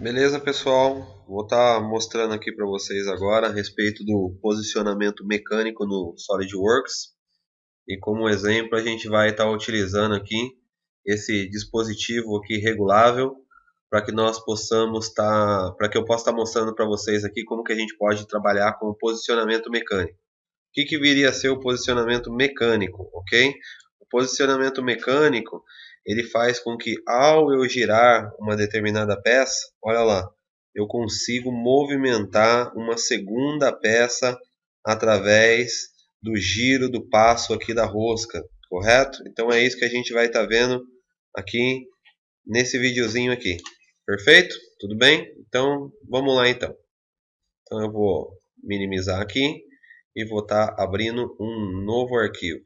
Beleza, pessoal? Vou estar mostrando aqui para vocês agora a respeito do posicionamento mecânico no SolidWorks. E como exemplo, a gente vai estar utilizando aqui esse dispositivo aqui regulável para que nós possamos para que eu possa estar mostrando para vocês aqui como que a gente pode trabalhar com o posicionamento mecânico. O que viria a ser o posicionamento mecânico, ok? O posicionamento mecânico ele faz com que ao eu girar uma determinada peça, olha lá, eu consigo movimentar uma segunda peça através do giro do passo aqui da rosca, correto? Então é isso que a gente vai estar vendo aqui nesse videozinho aqui, perfeito? Tudo bem? Então vamos lá então. Então eu vou minimizar aqui e vou estar abrindo um novo arquivo,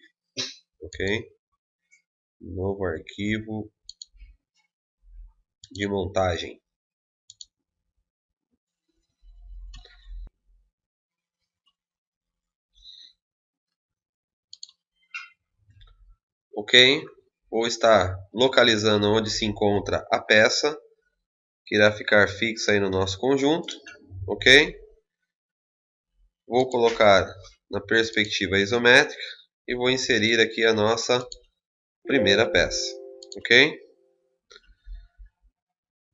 ok? Novo arquivo de montagem. Ok? Vou estar localizando onde se encontra a peça, que irá ficar fixa aí no nosso conjunto, ok? Vou colocar na perspectiva isométrica e vou inserir aqui a nossa primeira peça, ok?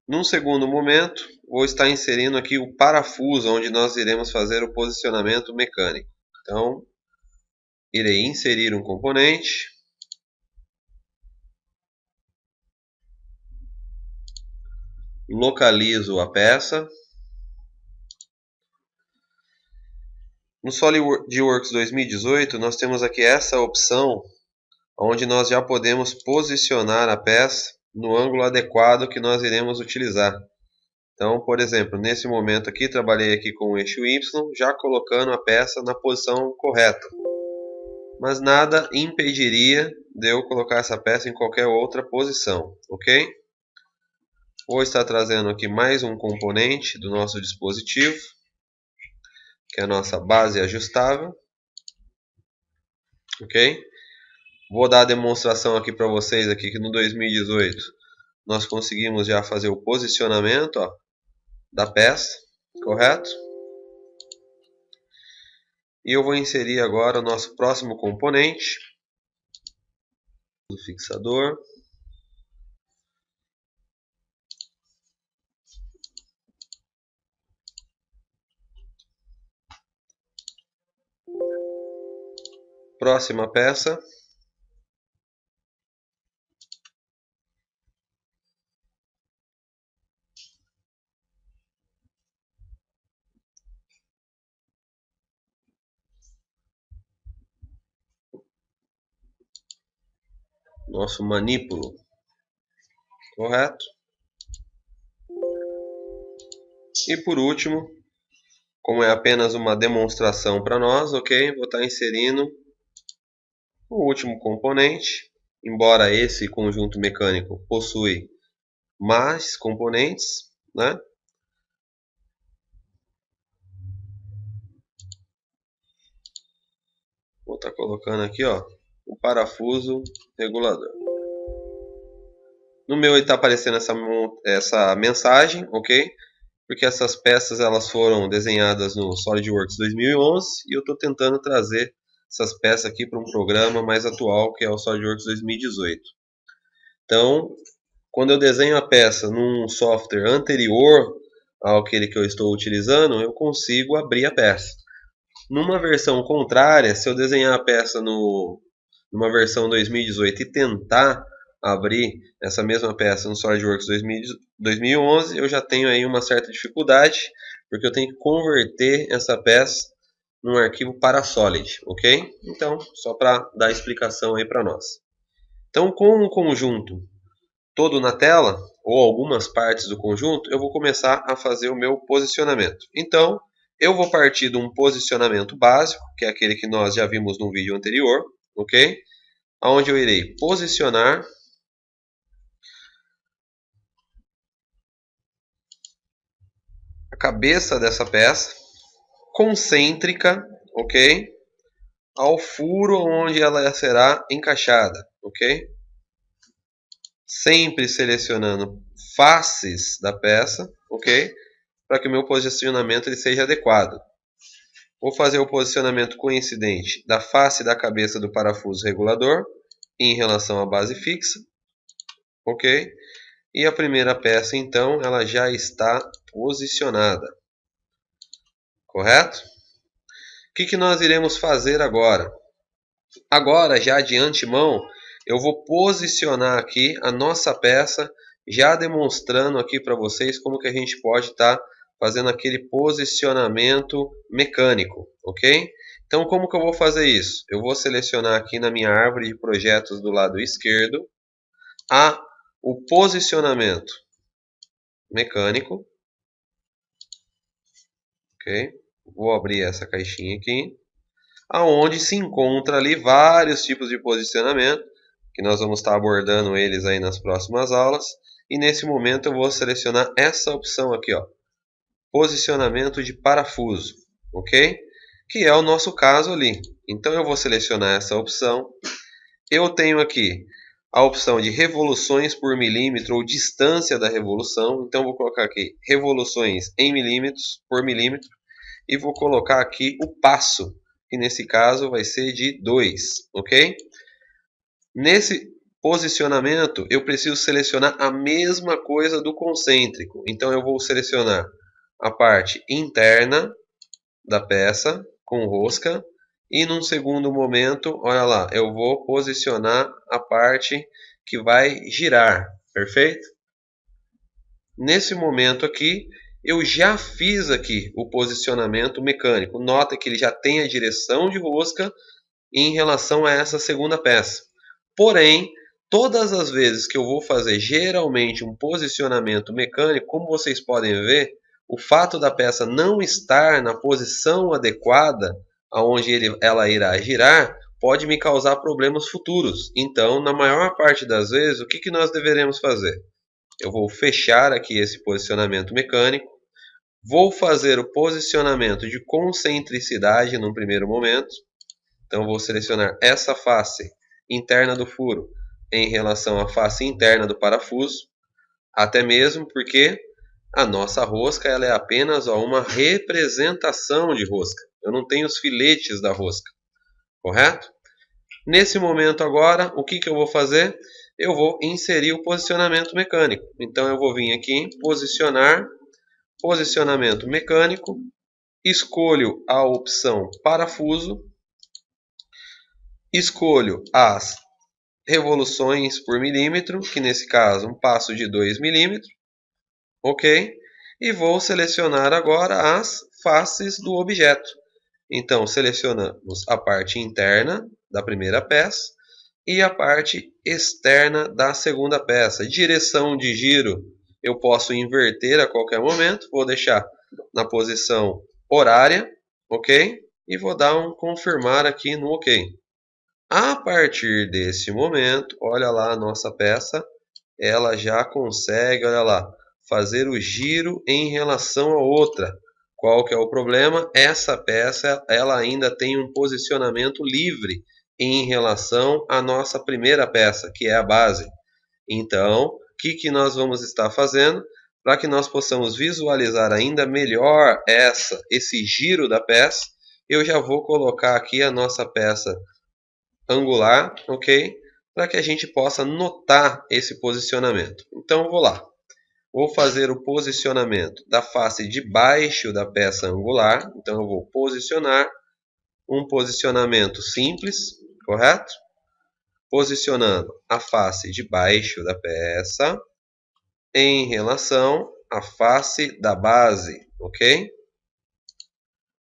Num segundo momento, vou estar inserindo aqui o parafuso onde nós iremos fazer o posicionamento mecânico. Então, irei inserir um componente, localizo a peça. No SolidWorks 2018, nós temos aqui essa opção, onde nós já podemos posicionar a peça no ângulo adequado que nós iremos utilizar. Então, por exemplo, nesse momento aqui, trabalhei aqui com o eixo Y, já colocando a peça na posição correta. Mas nada impediria de eu colocar essa peça em qualquer outra posição, ok? Vou estar trazendo aqui mais um componente do nosso dispositivo, que é a nossa base ajustável, ok? Vou dar a demonstração aqui para vocês aqui que no 2018 nós conseguimos já fazer o posicionamento, ó, da peça, correto? E eu vou inserir agora o nosso próximo componente, do fixador. Próxima peça. Nosso manípulo, correto? E por último, como é apenas uma demonstração para nós, ok? Vou estar inserindo o último componente. Embora esse conjunto mecânico possui mais componentes, né? Vou estar colocando aqui, ó, o parafuso regulador. No meu está aparecendo essa mensagem, ok? Porque essas peças elas foram desenhadas no SolidWorks 2011 e eu estou tentando trazer essas peças aqui para um programa mais atual, que é o SolidWorks 2018. Então, quando eu desenho a peça num software anterior àquele que eu estou utilizando, eu consigo abrir a peça. Numa versão contrária, se eu desenhar a peça numa versão 2018 e tentar abrir essa mesma peça no SolidWorks 2011, eu já tenho aí uma certa dificuldade, porque eu tenho que converter essa peça num arquivo para Solid, ok? Então, só para dar explicação aí para nós. Então, com o conjunto todo na tela, ou algumas partes do conjunto, eu vou começar a fazer o meu posicionamento. Então, eu vou partir de um posicionamento básico, que é aquele que nós já vimos no vídeo anterior, ok? Onde eu irei posicionar a cabeça dessa peça concêntrica, ok? Ao furo onde ela será encaixada, ok? Sempre selecionando faces da peça, ok? Para que o meu posicionamento ele seja adequado. Vou fazer o posicionamento coincidente da face da cabeça do parafuso regulador em relação à base fixa, ok? E a primeira peça, então, ela já está posicionada, correto? O que nós iremos fazer agora? Agora, já de antemão, eu vou posicionar aqui a nossa peça, já demonstrando aqui para vocês como que a gente pode estar fazendo aquele posicionamento mecânico, ok? Então, como que eu vou fazer isso? Eu vou selecionar aqui na minha árvore de projetos do lado esquerdo o posicionamento mecânico, ok? Vou abrir essa caixinha aqui, aonde se encontra ali vários tipos de posicionamento, que nós vamos estar abordando eles aí nas próximas aulas. E nesse momento eu vou selecionar essa opção aqui, ó, posicionamento de parafuso, ok? Que é o nosso caso ali. Então eu vou selecionar essa opção. Eu tenho aqui a opção de revoluções por milímetro ou distância da revolução. Então vou colocar aqui revoluções em milímetros por milímetro e vou colocar aqui o passo, que nesse caso vai ser de 2, ok? Nesse posicionamento eu preciso selecionar a mesma coisa do concêntrico. Então eu vou selecionar a parte interna da peça com rosca e num segundo momento, olha lá, eu vou posicionar a parte que vai girar, perfeito? Nesse momento aqui eu já fiz aqui o posicionamento mecânico. Nota que ele já tem a direção de rosca em relação a essa segunda peça. Porém, todas as vezes que eu vou fazer geralmente um posicionamento mecânico, como vocês podem ver, o fato da peça não estar na posição adequada aonde ela irá girar pode me causar problemas futuros. Então, na maior parte das vezes, o que nós deveremos fazer? Eu vou fechar aqui esse posicionamento mecânico, vou fazer o posicionamento de concentricidade num primeiro momento. Então, vou selecionar essa face interna do furo em relação à face interna do parafuso, até mesmo porque a nossa rosca ela é apenas uma representação de rosca. Eu não tenho os filetes da rosca, correto? Nesse momento agora, o que eu vou fazer? Eu vou inserir o posicionamento mecânico. Então eu vou vir aqui em posicionar, posicionamento mecânico, escolho a opção parafuso, escolho as revoluções por milímetro, que nesse caso um passo de 2 milímetros, ok? E vou selecionar agora as faces do objeto. Então selecionamos a parte interna da primeira peça e a parte externa da segunda peça. Direção de giro eu posso inverter a qualquer momento, vou deixar na posição horária, ok? E vou dar um confirmar aqui no ok. A partir desse momento, olha lá a nossa peça, ela já consegue, olha lá, fazer o giro em relação a outra. Qual que é o problema? Essa peça ela ainda tem um posicionamento livre em relação à nossa primeira peça, que é a base. Então, o que nós vamos estar fazendo? Para que nós possamos visualizar ainda melhor esse giro da peça, eu já vou colocar aqui a nossa peça angular, ok? Para que a gente possa notar esse posicionamento. Então, vou lá. Vou fazer o posicionamento da face de baixo da peça angular. Então, eu vou posicionar um posicionamento simples, correto? Posicionando a face de baixo da peça em relação à face da base, ok?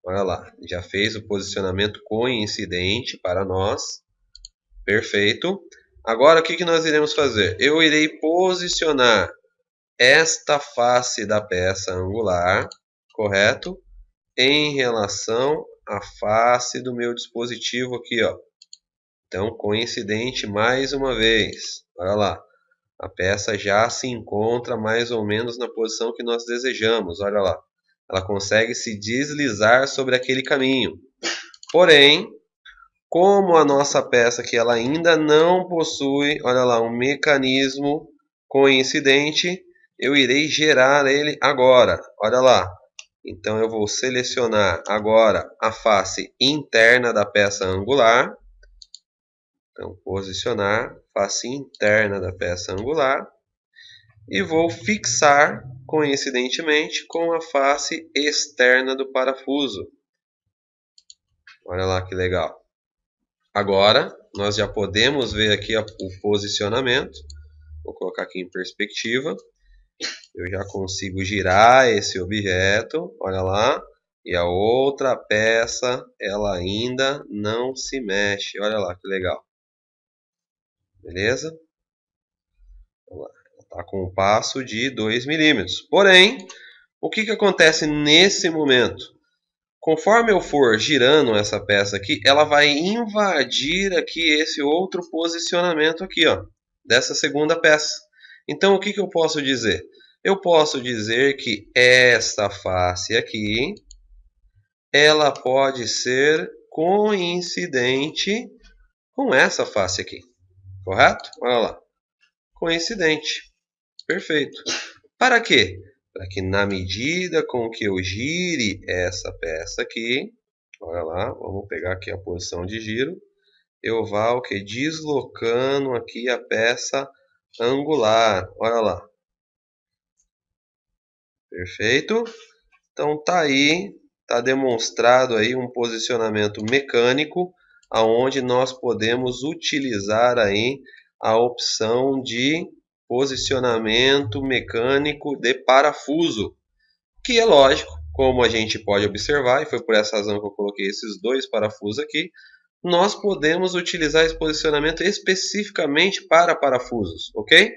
Olha lá, já fez o posicionamento coincidente para nós. Perfeito. Agora, o que nós iremos fazer? Eu irei posicionar esta face da peça angular, correto? Em relação à face do meu dispositivo aqui, ó. Então, coincidente mais uma vez. Olha lá. A peça já se encontra mais ou menos na posição que nós desejamos. Olha lá. Ela consegue se deslizar sobre aquele caminho. Porém, como a nossa peça aqui ela ainda não possui, olha lá, um mecanismo coincidente, eu irei gerar ele agora. Olha lá. Então eu vou selecionar agora a face interna da peça angular. Então posicionar face interna da peça angular. E vou fixar, coincidentemente, com a face externa do parafuso. Olha lá que legal. Agora, nós já podemos ver aqui o posicionamento. Vou colocar aqui em perspectiva. Eu já consigo girar esse objeto, olha lá. E a outra peça, ela ainda não se mexe. Olha lá que legal. Beleza? Está com um passo de 2 milímetros. Porém, o que acontece nesse momento? Conforme eu for girando essa peça aqui, ela vai invadir aqui esse outro posicionamento aqui, ó, dessa segunda peça. Então, o que eu posso dizer? Eu posso dizer que esta face aqui, ela pode ser coincidente com essa face aqui. Correto? Olha lá. Coincidente. Perfeito. Para quê? Para que na medida com que eu gire essa peça aqui, olha lá, vamos pegar aqui a posição de giro, eu vá o que? Deslocando aqui a peça angular. Olha lá. Perfeito? Então tá aí, tá demonstrado aí um posicionamento mecânico aonde nós podemos utilizar aí a opção de posicionamento mecânico de parafuso, que é lógico, como a gente pode observar, e foi por essa razão que eu coloquei esses dois parafusos aqui, nós podemos utilizar esse posicionamento especificamente para parafusos, ok?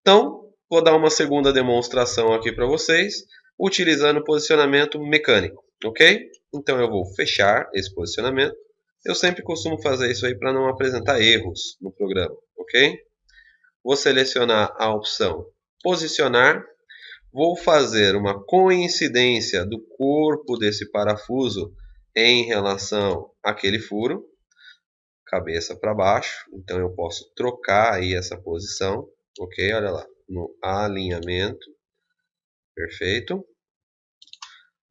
Então, vou dar uma segunda demonstração aqui para vocês, utilizando posicionamento mecânico, ok? Então eu vou fechar esse posicionamento. Eu sempre costumo fazer isso aí para não apresentar erros no programa, ok? Vou selecionar a opção posicionar. Vou fazer uma coincidência do corpo desse parafuso em relação àquele furo. Cabeça para baixo. Então eu posso trocar aí essa posição. Ok? Olha lá. No alinhamento. Perfeito.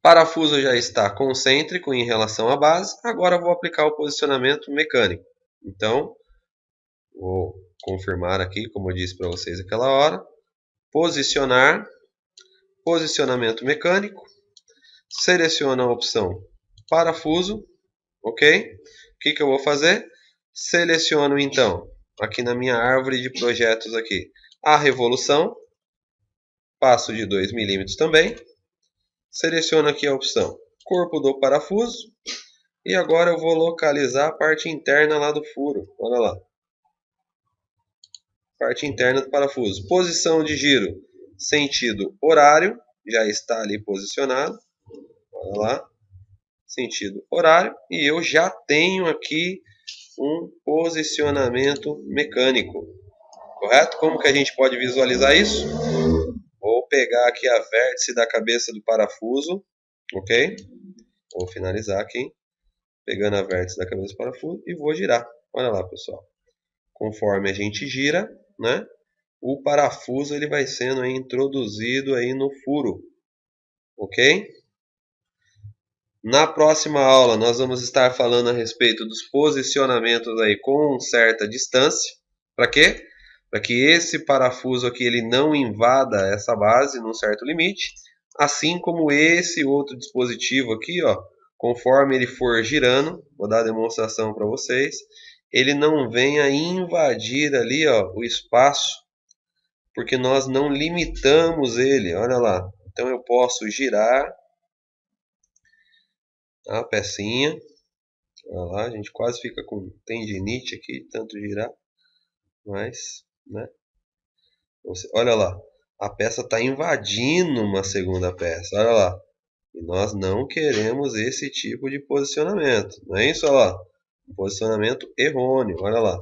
Parafuso já está concêntrico em relação à base. Agora vou aplicar o posicionamento mecânico. Então, vou confirmar aqui, como eu disse para vocês aquela hora. Posicionar. Posicionamento mecânico. Seleciono a opção parafuso. Ok? O que eu vou fazer? Seleciono então, aqui na minha árvore de projetos aqui, a revolução. Passo de 2 milímetros também. Seleciono aqui a opção corpo do parafuso. E agora eu vou localizar a parte interna lá do furo. Olha lá. Parte interna do parafuso. Posição de giro, sentido horário. Já está ali posicionado. Olha lá. Sentido horário. E eu já tenho aqui um posicionamento mecânico. Correto? Como que a gente pode visualizar isso? Vou pegar aqui a vértice da cabeça do parafuso. Ok? Vou finalizar aqui. Pegando a vértice da cabeça do parafuso e vou girar. Olha lá, pessoal. Conforme a gente gira, né, o parafuso ele vai sendo aí introduzido aí no furo. Ok? Na próxima aula nós vamos estar falando a respeito dos posicionamentos aí com certa distância. Para quê? Para que esse parafuso aqui ele não invada essa base num certo limite, assim como esse outro dispositivo aqui, ó, conforme ele for girando, vou dar a demonstração para vocês, ele não venha invadir ali, ó, o espaço, porque nós não limitamos ele. Olha lá. Então eu posso girar a pecinha. Olha lá, a gente quase fica com tendinite aqui, tanto girar. Mas, né? Olha lá, a peça está invadindo uma segunda peça. Olha lá. E nós não queremos esse tipo de posicionamento. Não é isso? Olha lá. Um posicionamento errôneo. Olha lá.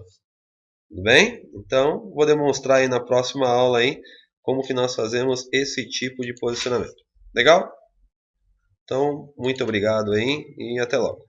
Tudo bem? Então, vou demonstrar aí na próxima aula aí como que nós fazemos esse tipo de posicionamento. Legal? Então, muito obrigado aí e até logo.